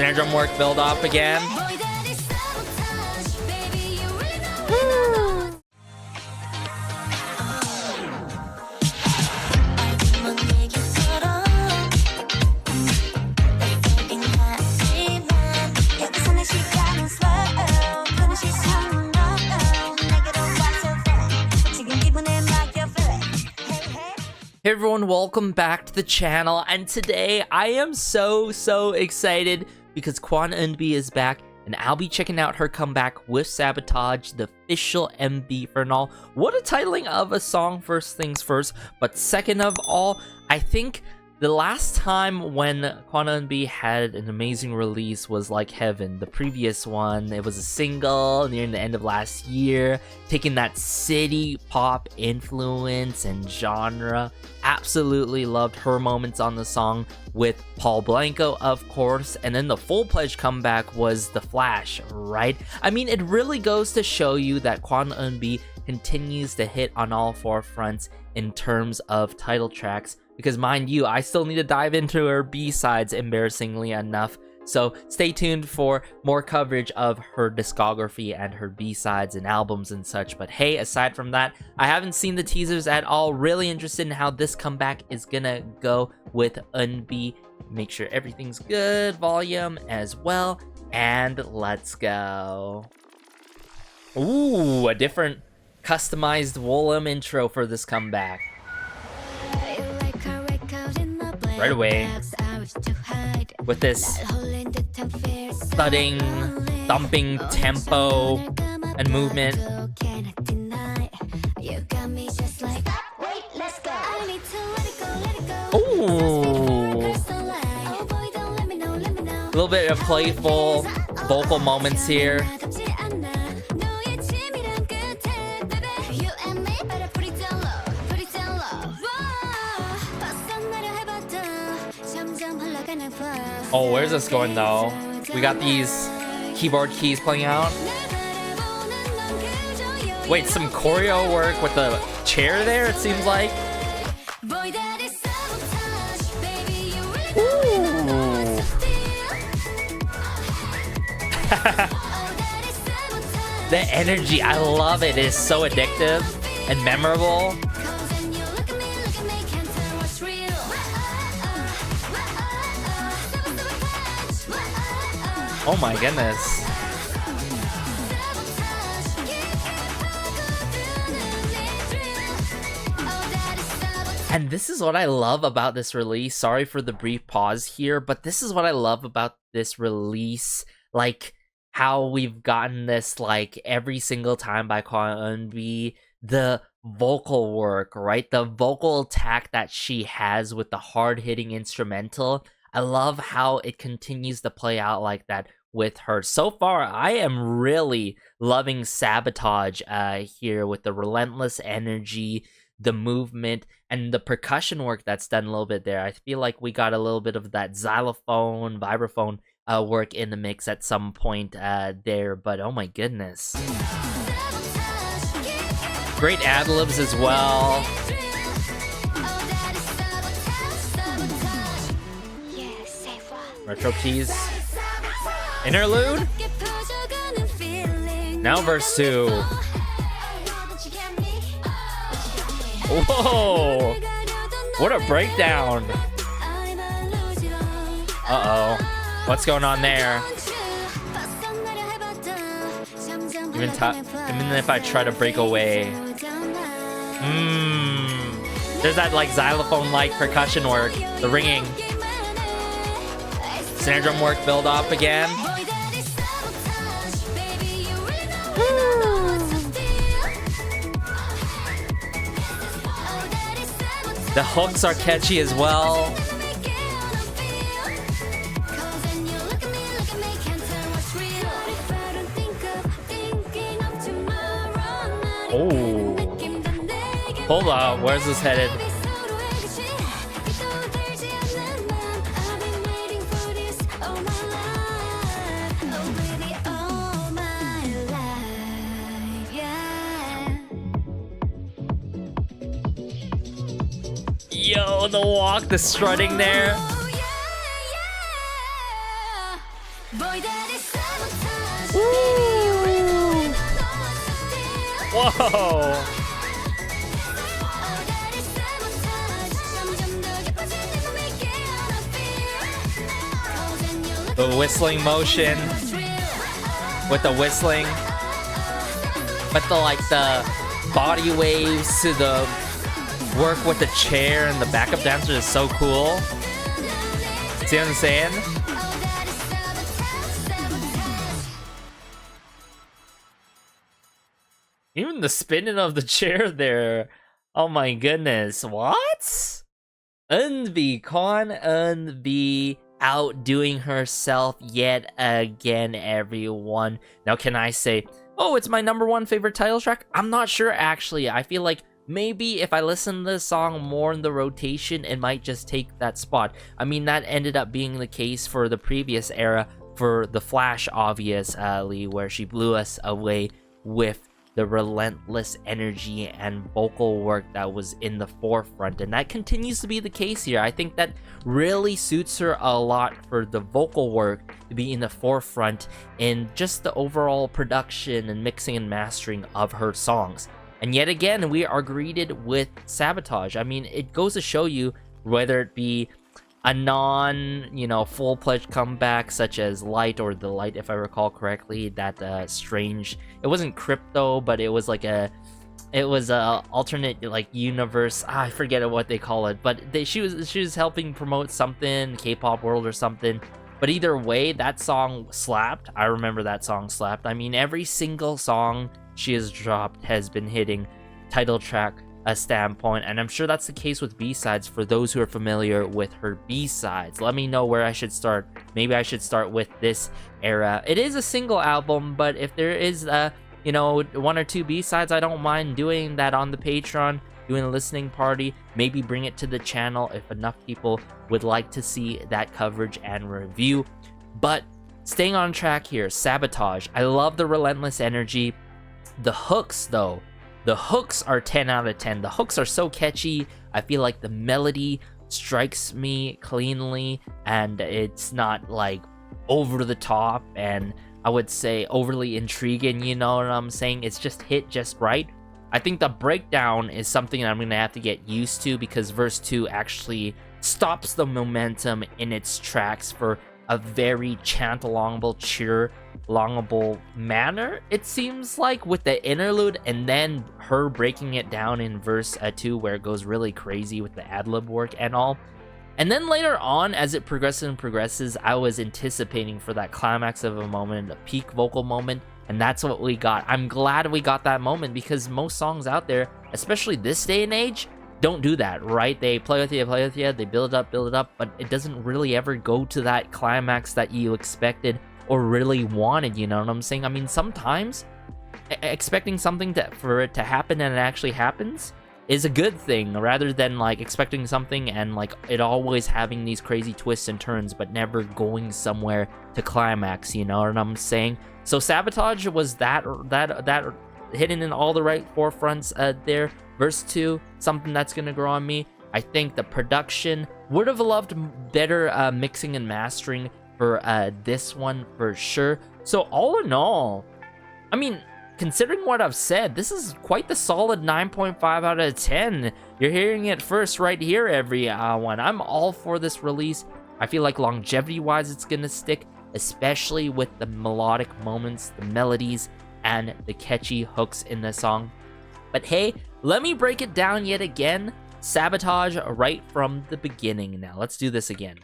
Snare drum work build up again. Hey everyone, welcome back to the channel, and today I am so excited because KWON EUNBI is back, and I'll be checking out her comeback with Sabotage, the official MV for an all. What a titling of a song, first things first, but second of all, I think the last time when KWON EUNBI had an amazing release was Like Heaven. The previous one, it was a single near the end of last year, taking that city pop influence and genre. Absolutely loved her moments on the song with Paul Blanco, of course, and then the full-fledged comeback was The Flash, right? I mean, it really goes to show you that KWON EUNBI continues to hit on all four fronts in terms of title tracks, because mind you, I still need to dive into her B-sides, embarrassingly enough. So stay tuned for more coverage of her discography and her B-sides and albums and such. But hey, aside from that, I haven't seen the teasers at all. Really interested in how this comeback is gonna go with EUNBI. Make sure everything's good, volume as well, and let's go. Ooh, a different customized Woolum intro for this comeback. Right away, with this thudding, thumping tempo and movement. Ooh, a little bit of playful vocal moments here. Oh, where's this going though? We got these keyboard keys playing out. Wait, some choreo work with the chair there, it seems like. Ooh. The energy, I love it. It is so addictive and memorable. Oh my goodness. And this is what I love about this release. Sorry for the brief pause here, but this is what I love about this release. Like how we've gotten this like every single time by KWON EUNBI. The vocal work, right? The vocal attack that she has with the hard-hitting instrumental. I love how it continues to play out like that with her. So far, I am really loving Sabotage here with the relentless energy, the movement, and the percussion work that's done a little bit there. I feel like we got a little bit of that xylophone, vibraphone work in the mix at some point there, but oh my goodness. Great ad-libs as well. Retro keys. Interlude. Now verse 2. Whoa! What a breakdown. Uh-oh. What's going on there? Even if I try to break away. There's that like xylophone-like percussion work. The ringing. Snare drum work build up again. The hooks are catchy as well. Oh. Hold on, where's this headed? Yo, the walk, the strutting there. Whoa! The whistling motion with the whistling, but the body waves to the work with the chair and the backup dancer is so cool. See what I'm saying? Even the spinning of the chair there. Oh my goodness. What? EUNBI, KWON EUNBI outdoing herself yet again, everyone. Now, can I say, oh, it's my #1 favorite title track? I'm not sure, actually. I feel like maybe if I listen to this song more in the rotation, it might just take that spot. I mean, that ended up being the case for the previous era, for The Flash, obviously, where she blew us away with the relentless energy and vocal work that was in the forefront, and that continues to be the case here. I think that really suits her a lot for the vocal work to be in the forefront in just the overall production and mixing and mastering of her songs. And yet again, we are greeted with Sabotage. I mean, it goes to show you, whether it be a full-fledged comeback such as Light, or The Light, if I recall correctly, that strange, it wasn't crypto, but it was like a alternate like universe. I forget what they call it, but she was helping promote something, K-pop world or something. But either way, that song slapped. I remember that song slapped. I mean, every single song she has dropped has been hitting title track a standpoint, and I'm sure that's the case with B-sides for those who are familiar with her B-sides. Let me know where I should start. Maybe I should start with this era. It is a single album, but if there is 1 or 2 B-sides, I don't mind doing that on the Patreon, doing a listening party, maybe bring it to the channel if enough people would like to see that coverage and review. But staying on track here, Sabotage. I love the relentless energy. The hooks, though, the hooks are 10 out of 10. The hooks are so catchy. I feel like the melody strikes me cleanly, and it's not like over the top and I would say overly intriguing, you know what I'm saying? It's just hit just right. I think the breakdown is something I'm gonna have to get used to, because verse 2 actually stops the momentum in its tracks for a very chant-alongable, cheer-longable manner, it seems like, with the interlude, and then her breaking it down in verse 2, where it goes really crazy with the ad-lib work and all. And then later on, as it progresses and progresses, I was anticipating for that climax of a moment, a peak vocal moment, and that's what we got. I'm glad we got that moment, because most songs out there, especially this day and age, don't do that, right? They play with you, they build it up, but it doesn't really ever go to that climax that you expected or really wanted, you know what I'm saying? I mean, sometimes expecting something for it to happen and it actually happens is a good thing, rather than like expecting something and like it always having these crazy twists and turns but never going somewhere to climax, you know what I'm saying? So Sabotage was that hitting in all the right forefronts there. Verse 2, something that's gonna grow on me. I think the production would have loved better mixing and mastering for this one for sure. So all in all, I mean, considering what I've said, this is quite the solid 9.5 out of 10. You're hearing it first right here, everyone. I'm all for this release. I feel like longevity-wise, it's gonna stick, especially with the melodic moments, the melodies, and the catchy hooks in the song. But hey, let me break it down yet again. Sabotage right from the beginning. Now, let's do this again.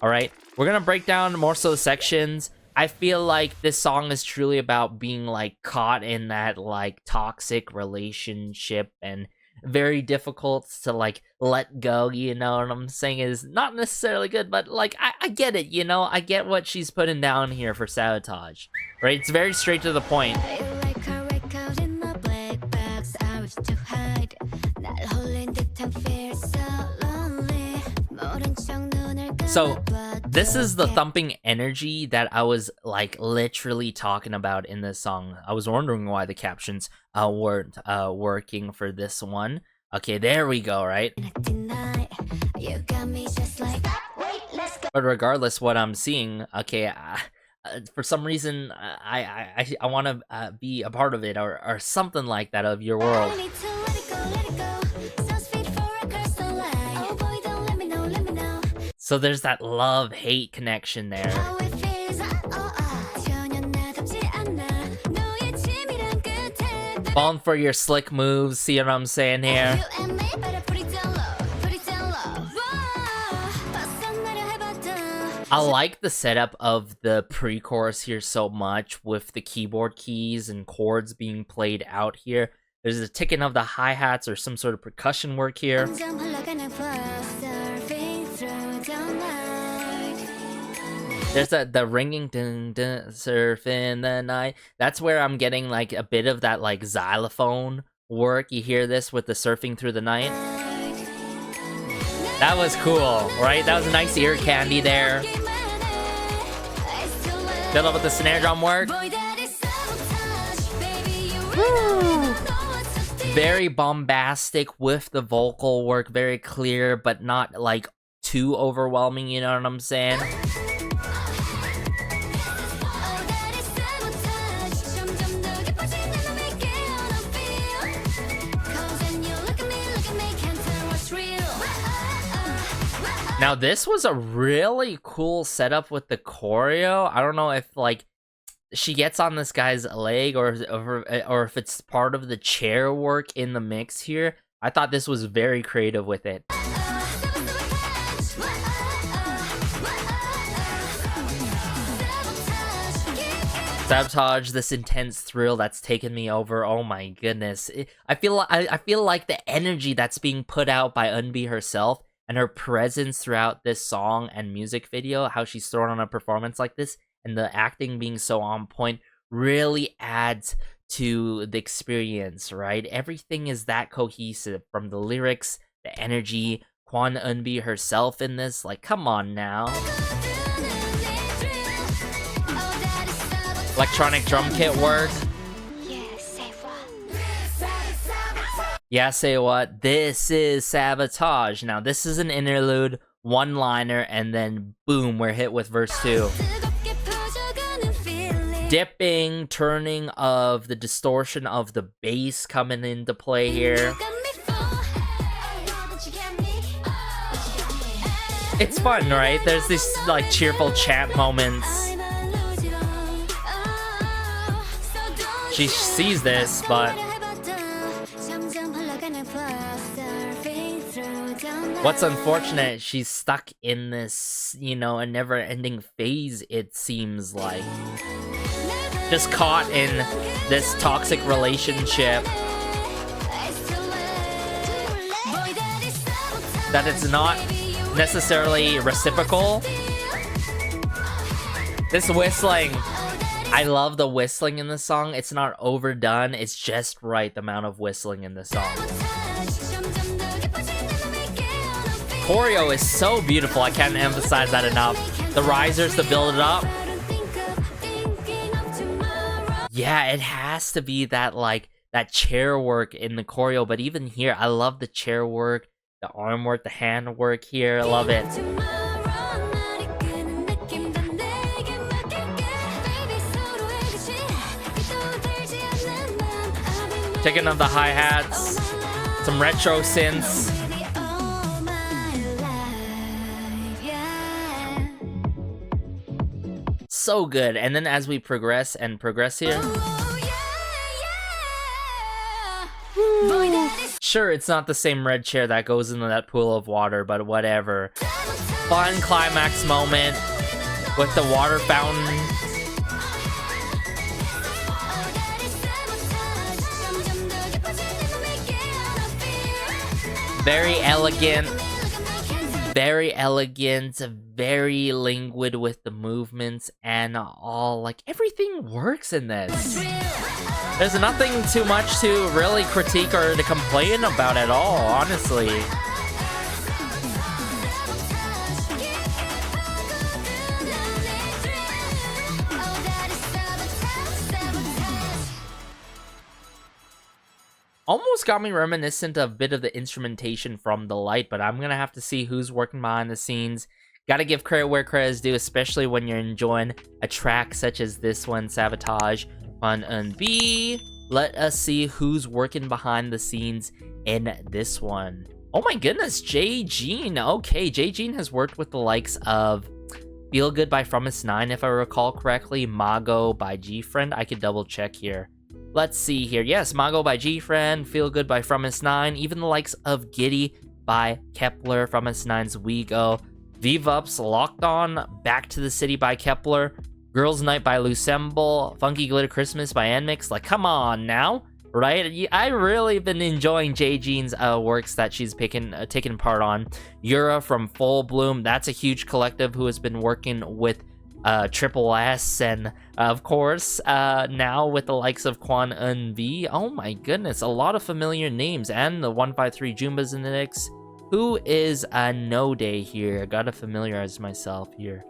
All right, we're gonna break down more so the sections. I feel like this song is truly about being like caught in that like toxic relationship and very difficult to like let go, you know what I'm saying? Is not necessarily good, but like I get it, you know? I get what she's putting down here for Sabotage, right? It's very straight to the point. So this is the thumping energy that I was like literally talking about in this song. I was wondering why the captions weren't working for this one. Okay, there we go, right? But regardless what I'm seeing, okay, for some reason, I want to be a part of it, or something like that, of your world. So there's that love-hate connection there. Falling for your slick moves, see what I'm saying here? I like the setup of the pre-chorus here so much, with the keyboard keys and chords being played out here. There's a ticking of the hi-hats or some sort of percussion work here. There's the ringing dun dun surf in the night. That's where I'm getting like a bit of that like xylophone work. You hear this with the surfing through the night. That was cool, right? That was a nice ear candy there. Fill up with the snare drum work. Woo! Very bombastic with the vocal work, very clear, but not like too overwhelming, you know what I'm saying? Now this was a really cool setup with the choreo. I don't know if like she gets on this guy's leg or if it's part of the chair work in the mix here. I thought this was very creative with it. Sabotage, this intense thrill that's taken me over. Oh my goodness. I feel like the energy that's being put out by Eunbi herself and her presence throughout this song and music video, how she's thrown on a performance like this, and the acting being so on point, really adds to the experience, right? Everything is that cohesive, from the lyrics, the energy, KWON EUNBI herself in this, like, come on now. Electronic drum kit work. Yeah, say what? This is Sabotage. Now, this is an interlude, one-liner, and then boom, we're hit with verse 2. Dipping, turning of the distortion of the bass coming into play here. It's fun, right? There's these like cheerful chant moments. She sees this, but what's unfortunate, she's stuck in this, you know, a never-ending phase, it seems like. Just caught in this toxic relationship that it's not necessarily reciprocal. This whistling, I love the whistling in the song. It's not overdone, it's just right, the amount of whistling in the song. Choreo is so beautiful, I can't emphasize that enough. The risers to build it up. Yeah, it has to be that, like, that chair work in the choreo, but even here, I love the chair work, the arm work, the hand work here, I love it. Taking up the hi-hats, some retro synths. So good. And then as we progress here, sure, it's not the same red chair that goes into that pool of water, but whatever. Fun climax moment with the water fountain. Very elegant, very liquid with the movements and all, like, everything works in this. There's nothing too much to really critique or to complain about at all, honestly. Almost got me reminiscent of a bit of the instrumentation from The Light, but I'm gonna have to see who's working behind the scenes, Gotta give credit where credit is due, especially when you're enjoying a track such as this one, Sabotage. KWON EUNBI. Let us see who's working behind the scenes in this one. Oh my goodness, Jordyn. Okay, Jordyn has worked with the likes of Feel Good by Fromis9, if I recall correctly. Mago by G-Friend. I could double check here. Let's see here. Yes, Mago by G-Friend, Feel Good by Fromis9, even the likes of Giddy by Kepler, Fromis9's We Go. V-Vups, Locked On, Back to the City by Kepler. Girls Night by Lucemble, Funky Glitter Christmas by Nmix. Like, come on now, right? I really been enjoying Jordyn's works that she's taken part on. Yura from Full Bloom, that's a huge collective who has been working with Triple S, and of course, now with the likes of KWON EUNBI. Oh my goodness, a lot of familiar names, and the 153 Jumba's in the mix. Who is No Day here? I gotta familiarize myself here.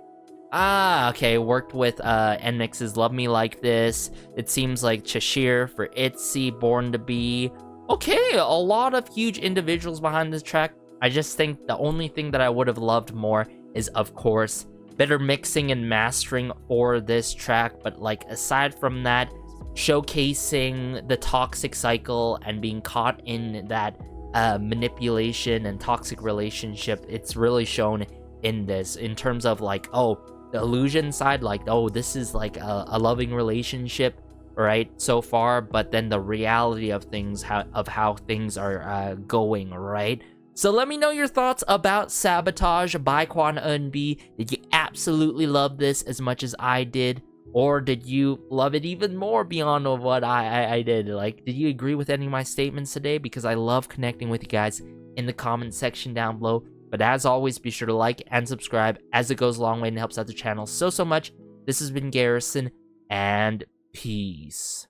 Ah, okay, worked with Nmix's Love Me Like This. It seems like Cheshire for Itzy, Born to Be. Okay, a lot of huge individuals behind this track. I just think the only thing that I would have loved more is, of course, better mixing and mastering for this track. But like, aside from that, showcasing the toxic cycle and being caught in that manipulation and toxic relationship, it's really shown in this, in terms of like, oh, the illusion side, like, oh, this is like a loving relationship, right, so far, but then the reality of things, how things are going, right? So let me know your thoughts about Sabotage by KWON EUNBI. Did you absolutely love this as much as I did? Or did you love it even more beyond what I did? Like, did you agree with any of my statements today? Because I love connecting with you guys in the comment section down below. But as always, be sure to like and subscribe, as it goes a long way and helps out the channel so much. This has been Garrison, and peace.